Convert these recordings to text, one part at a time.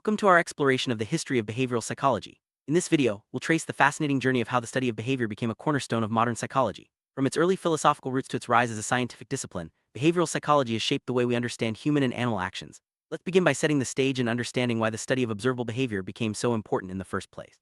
Welcome to our exploration of the history of behavioral psychology. In this video, we'll trace the fascinating journey of how the study of behavior became a cornerstone of modern psychology. From its early philosophical roots to its rise as a scientific discipline, behavioral psychology has shaped the way we understand human and animal actions. Let's begin by setting the stage and understanding why the study of observable behavior became so important in the first place.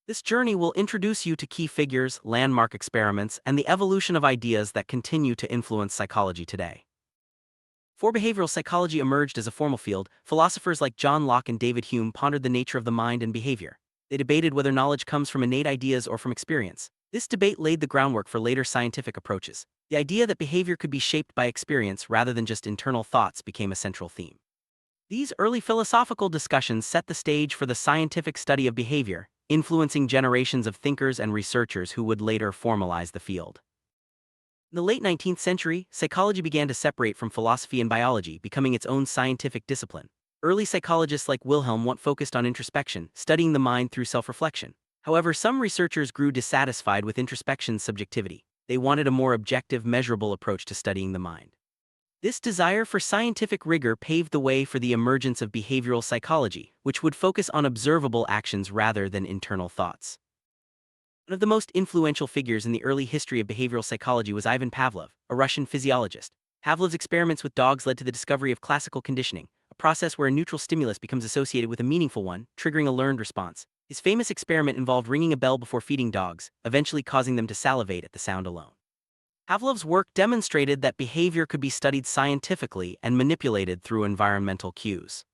This journey will introduce you to key figures, landmark experiments, and the evolution of ideas that continue to influence psychology today. Before behavioral psychology emerged as a formal field, philosophers like John Locke and David Hume pondered the nature of the mind and behavior. They debated whether knowledge comes from innate ideas or from experience. This debate laid the groundwork for later scientific approaches. The idea that behavior could be shaped by experience rather than just internal thoughts became a central theme. These early philosophical discussions set the stage for the scientific study of behavior, influencing generations of thinkers and researchers who would later formalize the field. In the late 19th century, psychology began to separate from philosophy and biology, becoming its own scientific discipline. Early psychologists like Wilhelm Wundt focused on introspection, studying the mind through self-reflection. However, some researchers grew dissatisfied with introspection's subjectivity. They wanted a more objective, measurable approach to studying the mind. This desire for scientific rigor paved the way for the emergence of behavioral psychology, which would focus on observable actions rather than internal thoughts. One of the most influential figures in the early history of behavioral psychology was Ivan Pavlov, a Russian physiologist. Pavlov's experiments with dogs led to the discovery of classical conditioning, a process where a neutral stimulus becomes associated with a meaningful one, triggering a learned response. His famous experiment involved ringing a bell before feeding dogs, eventually causing them to salivate at the sound alone. Pavlov's work demonstrated that behavior could be studied scientifically and manipulated through environmental cues.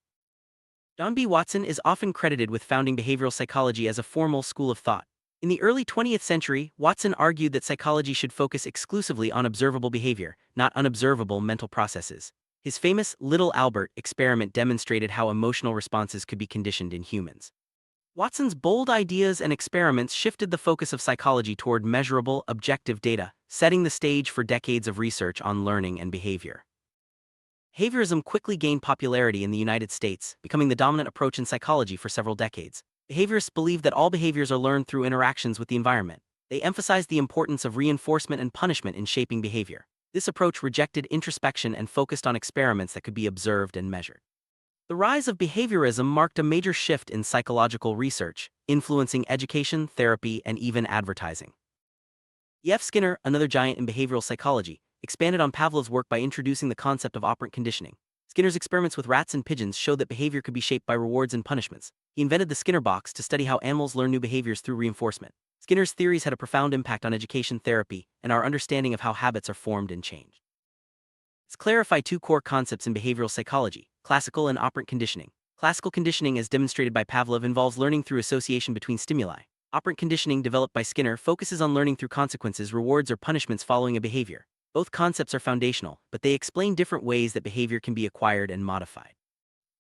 John B. Watson is often credited with founding behavioral psychology as a formal school of thought. In the early 20th century, Watson argued that psychology should focus exclusively on observable behavior, not unobservable mental processes. His famous Little Albert experiment demonstrated how emotional responses could be conditioned in humans. Watson's bold ideas and experiments shifted the focus of psychology toward measurable, objective data, setting the stage for decades of research on learning and behavior. Behaviorism quickly gained popularity in the United States, becoming the dominant approach in psychology for several decades. Behaviorists believe that all behaviors are learned through interactions with the environment. They emphasize the importance of reinforcement and punishment in shaping behavior. This approach rejected introspection and focused on experiments that could be observed and measured. The rise of behaviorism marked a major shift in psychological research, influencing education, therapy, and even advertising. E.F. Skinner, another giant in behavioral psychology, expanded on Pavlov's work by introducing the concept of operant conditioning. Skinner's experiments with rats and pigeons showed that behavior could be shaped by rewards and punishments. He invented the Skinner box to study how animals learn new behaviors through reinforcement. Skinner's theories had a profound impact on education, therapy, and our understanding of how habits are formed and changed. Let's clarify two core concepts in behavioral psychology: classical and operant conditioning. Classical conditioning, as demonstrated by Pavlov, involves learning through association between stimuli. Operant conditioning, developed by Skinner, focuses on learning through consequences, rewards, or punishments following a behavior. Both concepts are foundational, but they explain different ways that behavior can be acquired and modified.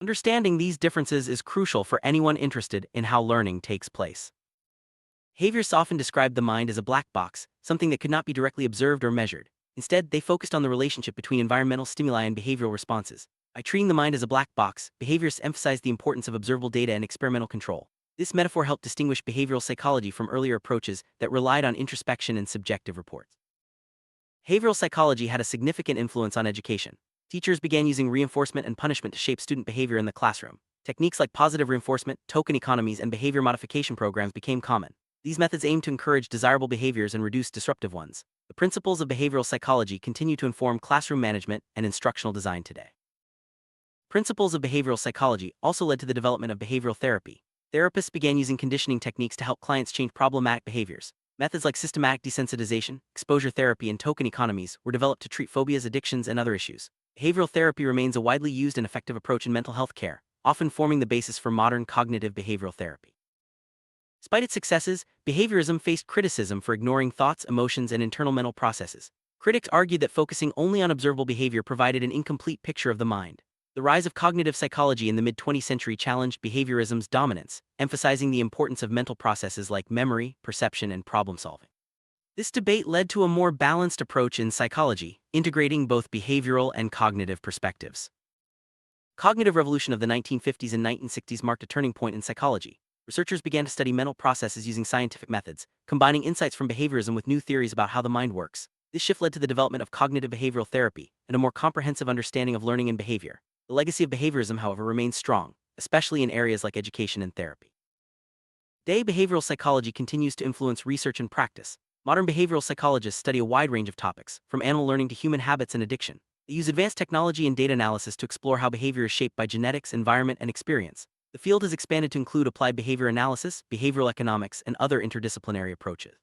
Understanding these differences is crucial for anyone interested in how learning takes place. Behaviorists often described the mind as a black box, something that could not be directly observed or measured. Instead, they focused on the relationship between environmental stimuli and behavioral responses. By treating the mind as a black box, behaviorists emphasized the importance of observable data and experimental control. This metaphor helped distinguish behavioral psychology from earlier approaches that relied on introspection and subjective reports. Behavioral psychology had a significant influence on education. Teachers began using reinforcement and punishment to shape student behavior in the classroom. Techniques like positive reinforcement, token economies, and behavior modification programs became common. These methods aimed to encourage desirable behaviors and reduce disruptive ones. The principles of behavioral psychology continue to inform classroom management and instructional design today. Principles of behavioral psychology also led to the development of behavioral therapy. Therapists began using conditioning techniques to help clients change problematic behaviors. Methods like systematic desensitization, exposure therapy, and token economies were developed to treat phobias, addictions, and other issues. Behavioral therapy remains a widely used and effective approach in mental health care, often forming the basis for modern cognitive behavioral therapy. Despite its successes, behaviorism faced criticism for ignoring thoughts, emotions, and internal mental processes. Critics argued that focusing only on observable behavior provided an incomplete picture of the mind. The rise of cognitive psychology in the mid-20th century challenged behaviorism's dominance, emphasizing the importance of mental processes like memory, perception, and problem-solving. This debate led to a more balanced approach in psychology, integrating both behavioral and cognitive perspectives. The cognitive revolution of the 1950s and 1960s marked a turning point in psychology. Researchers began to study mental processes using scientific methods, combining insights from behaviorism with new theories about how the mind works. This shift led to the development of cognitive behavioral therapy and a more comprehensive understanding of learning and behavior. The legacy of behaviorism, however, remains strong. especially in areas like education and therapy. Today, behavioral psychology continues to influence research and practice. Modern behavioral psychologists study a wide range of topics, from animal learning to human habits and addiction. They use advanced technology and data analysis to explore how behavior is shaped by genetics, environment, and experience. The field has expanded to include applied behavior analysis, behavioral economics, and other interdisciplinary approaches.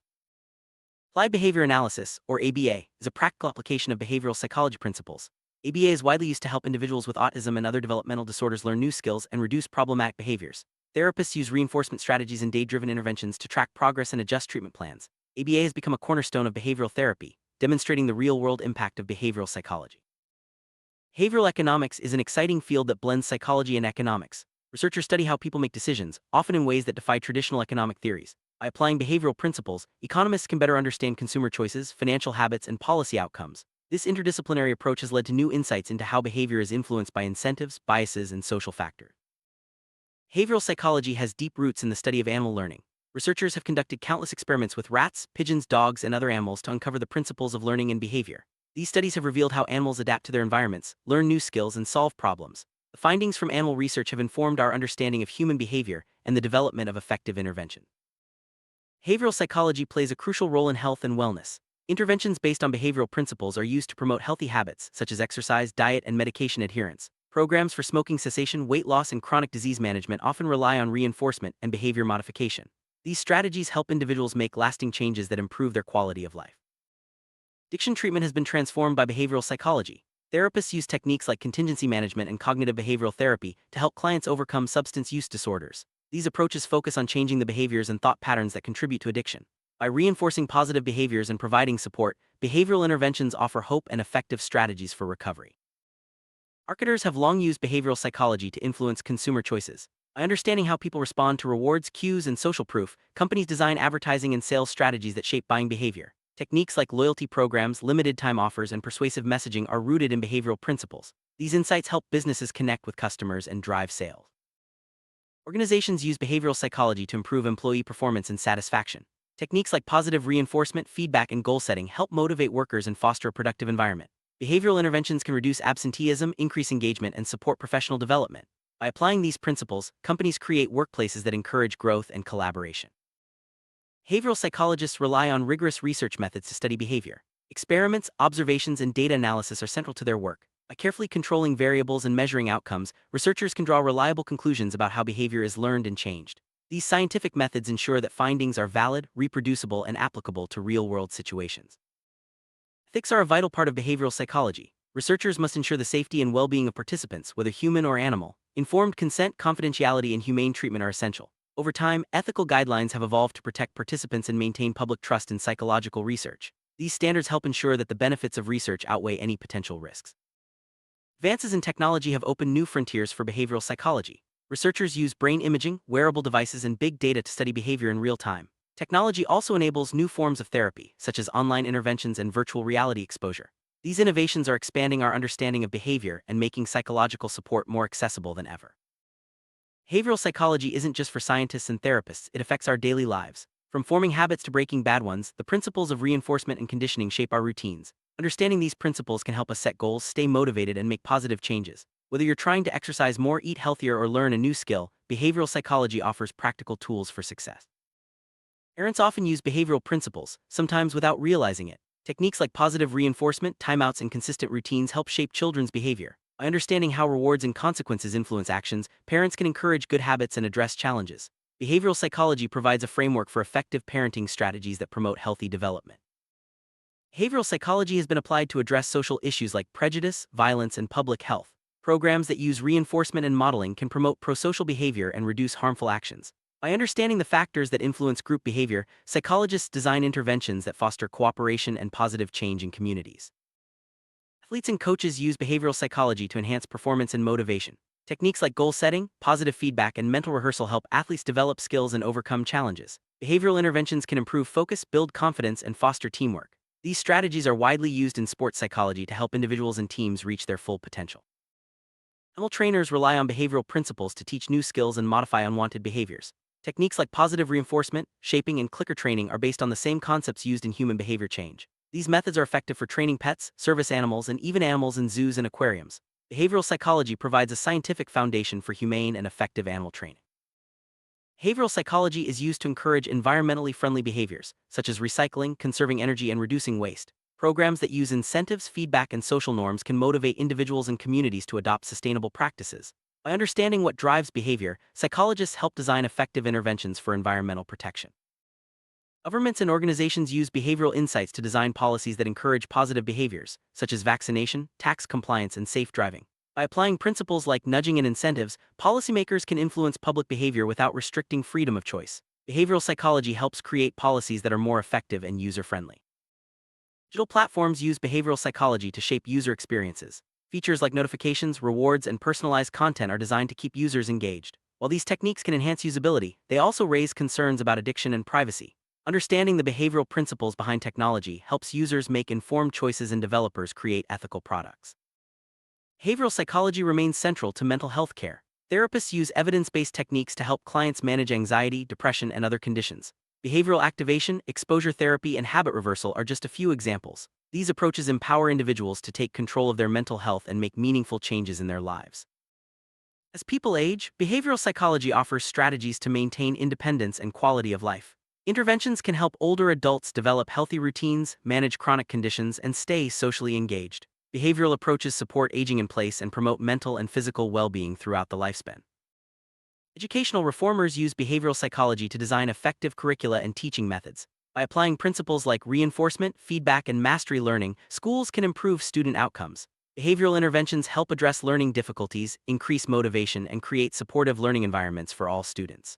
Applied behavior analysis, or ABA, is a practical application of behavioral psychology principles. ABA is widely used to help individuals with autism and other developmental disorders learn new skills and reduce problematic behaviors. Therapists use reinforcement strategies and data-driven interventions to track progress and adjust treatment plans. ABA has become a cornerstone of behavioral therapy, demonstrating the real-world impact of behavioral psychology. Behavioral economics is an exciting field that blends psychology and economics. Researchers study how people make decisions, often in ways that defy traditional economic theories. By applying behavioral principles, economists can better understand consumer choices, financial habits, and policy outcomes. This interdisciplinary approach has led to new insights into how behavior is influenced by incentives, biases, and social factors. Behavioral psychology has deep roots in the study of animal learning. Researchers have conducted countless experiments with rats, pigeons, dogs, and other animals to uncover the principles of learning and behavior. These studies have revealed how animals adapt to their environments, learn new skills, and solve problems. The findings from animal research have informed our understanding of human behavior and the development of effective intervention. Behavioral psychology plays a crucial role in health and wellness. Interventions based on behavioral principles are used to promote healthy habits, such as exercise, diet, and medication adherence. Programs for smoking cessation, weight loss, and chronic disease management often rely on reinforcement and behavior modification. These strategies help individuals make lasting changes that improve their quality of life. Addiction treatment has been transformed by behavioral psychology. Therapists use techniques like contingency management and cognitive behavioral therapy to help clients overcome substance use disorders. These approaches focus on changing the behaviors and thought patterns that contribute to addiction. By reinforcing positive behaviors and providing support, behavioral interventions offer hope and effective strategies for recovery. Marketers have long used behavioral psychology to influence consumer choices. By understanding how people respond to rewards, cues, and social proof, companies design advertising and sales strategies that shape buying behavior. Techniques like loyalty programs, limited-time offers, and persuasive messaging are rooted in behavioral principles. These insights help businesses connect with customers and drive sales. Organizations use behavioral psychology to improve employee performance and satisfaction. Techniques like positive reinforcement, feedback, and goal setting help motivate workers and foster a productive environment. Behavioral interventions can reduce absenteeism, increase engagement, and support professional development. By applying these principles, companies create workplaces that encourage growth and collaboration. Behavioral psychologists rely on rigorous research methods to study behavior. Experiments, observations, and data analysis are central to their work. By carefully controlling variables and measuring outcomes, researchers can draw reliable conclusions about how behavior is learned and changed. These scientific methods ensure that findings are valid, reproducible, and applicable to real-world situations. Ethics are a vital part of behavioral psychology. Researchers must ensure the safety and well-being of participants, whether human or animal. Informed consent, confidentiality, and humane treatment are essential. Over time, ethical guidelines have evolved to protect participants and maintain public trust in psychological research. These standards help ensure that the benefits of research outweigh any potential risks. Advances in technology have opened new frontiers for behavioral psychology. Researchers use brain imaging, wearable devices, and big data to study behavior in real time. Technology also enables new forms of therapy, such as online interventions and virtual reality exposure. These innovations are expanding our understanding of behavior and making psychological support more accessible than ever. Behavioral psychology isn't just for scientists and therapists, it affects our daily lives. From forming habits to breaking bad ones, the principles of reinforcement and conditioning shape our routines. Understanding these principles can help us set goals, stay motivated, and make positive changes. Whether you're trying to exercise more, eat healthier, or learn a new skill, behavioral psychology offers practical tools for success. Parents often use behavioral principles, sometimes without realizing it. Techniques like positive reinforcement, timeouts, and consistent routines help shape children's behavior. By understanding how rewards and consequences influence actions, parents can encourage good habits and address challenges. Behavioral psychology provides a framework for effective parenting strategies that promote healthy development. Behavioral psychology has been applied to address social issues like prejudice, violence, and public health. Programs that use reinforcement and modeling can promote prosocial behavior and reduce harmful actions. By understanding the factors that influence group behavior, psychologists design interventions that foster cooperation and positive change in communities. Athletes and coaches use behavioral psychology to enhance performance and motivation. Techniques like goal setting, positive feedback, and mental rehearsal help athletes develop skills and overcome challenges. Behavioral interventions can improve focus, build confidence, and foster teamwork. These strategies are widely used in sports psychology to help individuals and teams reach their full potential. Animal trainers rely on behavioral principles to teach new skills and modify unwanted behaviors. Techniques like positive reinforcement, shaping, and clicker training are based on the same concepts used in human behavior change. These methods are effective for training pets, service animals, and even animals in zoos and aquariums. Behavioral psychology provides a scientific foundation for humane and effective animal training. Behavioral psychology is used to encourage environmentally friendly behaviors, such as recycling, conserving energy, and reducing waste. Programs that use incentives, feedback, and social norms can motivate individuals and communities to adopt sustainable practices. By understanding what drives behavior, psychologists help design effective interventions for environmental protection. Governments and organizations use behavioral insights to design policies that encourage positive behaviors, such as vaccination, tax compliance, and safe driving. By applying principles like nudging and incentives, policymakers can influence public behavior without restricting freedom of choice. Behavioral psychology helps create policies that are more effective and user-friendly. Digital platforms use behavioral psychology to shape user experiences. Features like notifications, rewards, and personalized content are designed to keep users engaged. While these techniques can enhance usability, they also raise concerns about addiction and privacy. Understanding the behavioral principles behind technology helps users make informed choices and developers create ethical products. Behavioral psychology remains central to mental health care. Therapists use evidence-based techniques to help clients manage anxiety, depression, and other conditions. Behavioral activation, exposure therapy, and habit reversal are just a few examples. These approaches empower individuals to take control of their mental health and make meaningful changes in their lives. As people age, behavioral psychology offers strategies to maintain independence and quality of life. Interventions can help older adults develop healthy routines, manage chronic conditions, and stay socially engaged. Behavioral approaches support aging in place and promote mental and physical well-being throughout the lifespan. Educational reformers use behavioral psychology to design effective curricula and teaching methods. By applying principles like reinforcement, feedback, and mastery learning, schools can improve student outcomes. Behavioral interventions help address learning difficulties, increase motivation, and create supportive learning environments for all students.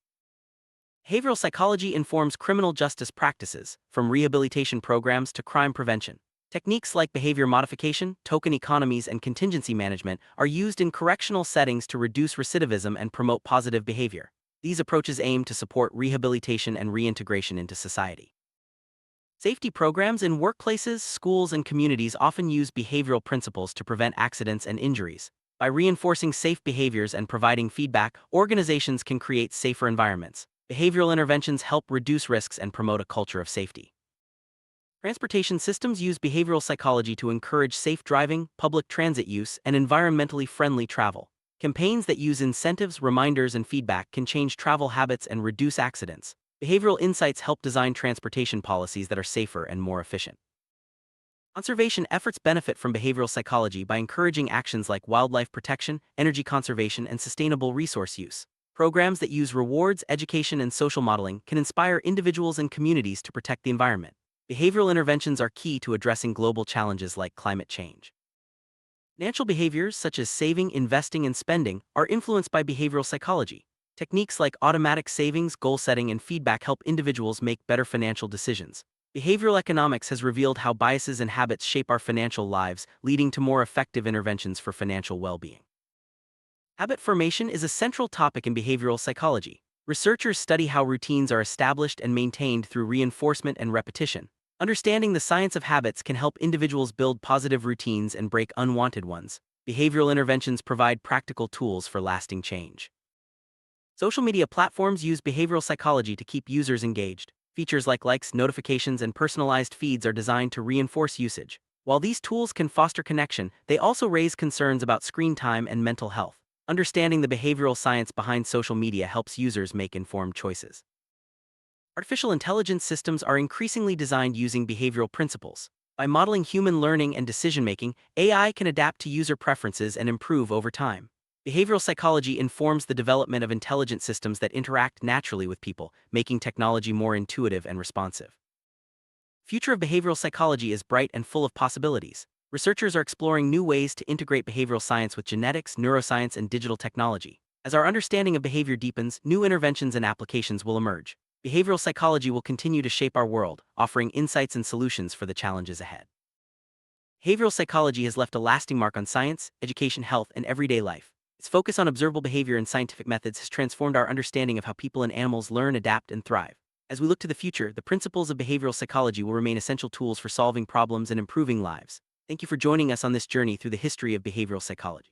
Behavioral psychology informs criminal justice practices, from rehabilitation programs to crime prevention. Techniques like behavior modification, token economies, and contingency management are used in correctional settings to reduce recidivism and promote positive behavior. These approaches aim to support rehabilitation and reintegration into society. Safety programs in workplaces, schools, and communities often use behavioral principles to prevent accidents and injuries. By reinforcing safe behaviors and providing feedback, organizations can create safer environments. Behavioral interventions help reduce risks and promote a culture of safety. Transportation systems use behavioral psychology to encourage safe driving, public transit use, and environmentally friendly travel. Campaigns that use incentives, reminders, and feedback can change travel habits and reduce accidents. Behavioral insights help design transportation policies that are safer and more efficient. Conservation efforts benefit from behavioral psychology by encouraging actions like wildlife protection, energy conservation, and sustainable resource use. Programs that use rewards, education, and social modeling can inspire individuals and communities to protect the environment. Behavioral interventions are key to addressing global challenges like climate change. Financial behaviors such as saving, investing, and spending are influenced by behavioral psychology. Techniques like automatic savings, goal setting, and feedback help individuals make better financial decisions. Behavioral economics has revealed how biases and habits shape our financial lives, leading to more effective interventions for financial well-being. Habit formation is a central topic in behavioral psychology. Researchers study how routines are established and maintained through reinforcement and repetition. Understanding the science of habits can help individuals build positive routines and break unwanted ones. Behavioral interventions provide practical tools for lasting change. Social media platforms use behavioral psychology to keep users engaged. Features like likes, notifications, and personalized feeds are designed to reinforce usage. While these tools can foster connection, they also raise concerns about screen time and mental health. Understanding the behavioral science behind social media helps users make informed choices. Artificial intelligence systems are increasingly designed using behavioral principles. By modeling human learning and decision-making, AI can adapt to user preferences and improve over time. Behavioral psychology informs the development of intelligent systems that interact naturally with people, making technology more intuitive and responsive. The future of behavioral psychology is bright and full of possibilities. Researchers are exploring new ways to integrate behavioral science with genetics, neuroscience, and digital technology. As our understanding of behavior deepens, new interventions and applications will emerge. Behavioral psychology will continue to shape our world, offering insights and solutions for the challenges ahead. Behavioral psychology has left a lasting mark on science, education, health, and everyday life. Its focus on observable behavior and scientific methods has transformed our understanding of how people and animals learn, adapt, and thrive. As we look to the future, the principles of behavioral psychology will remain essential tools for solving problems and improving lives. Thank you for joining us on this journey through the history of behavioral psychology.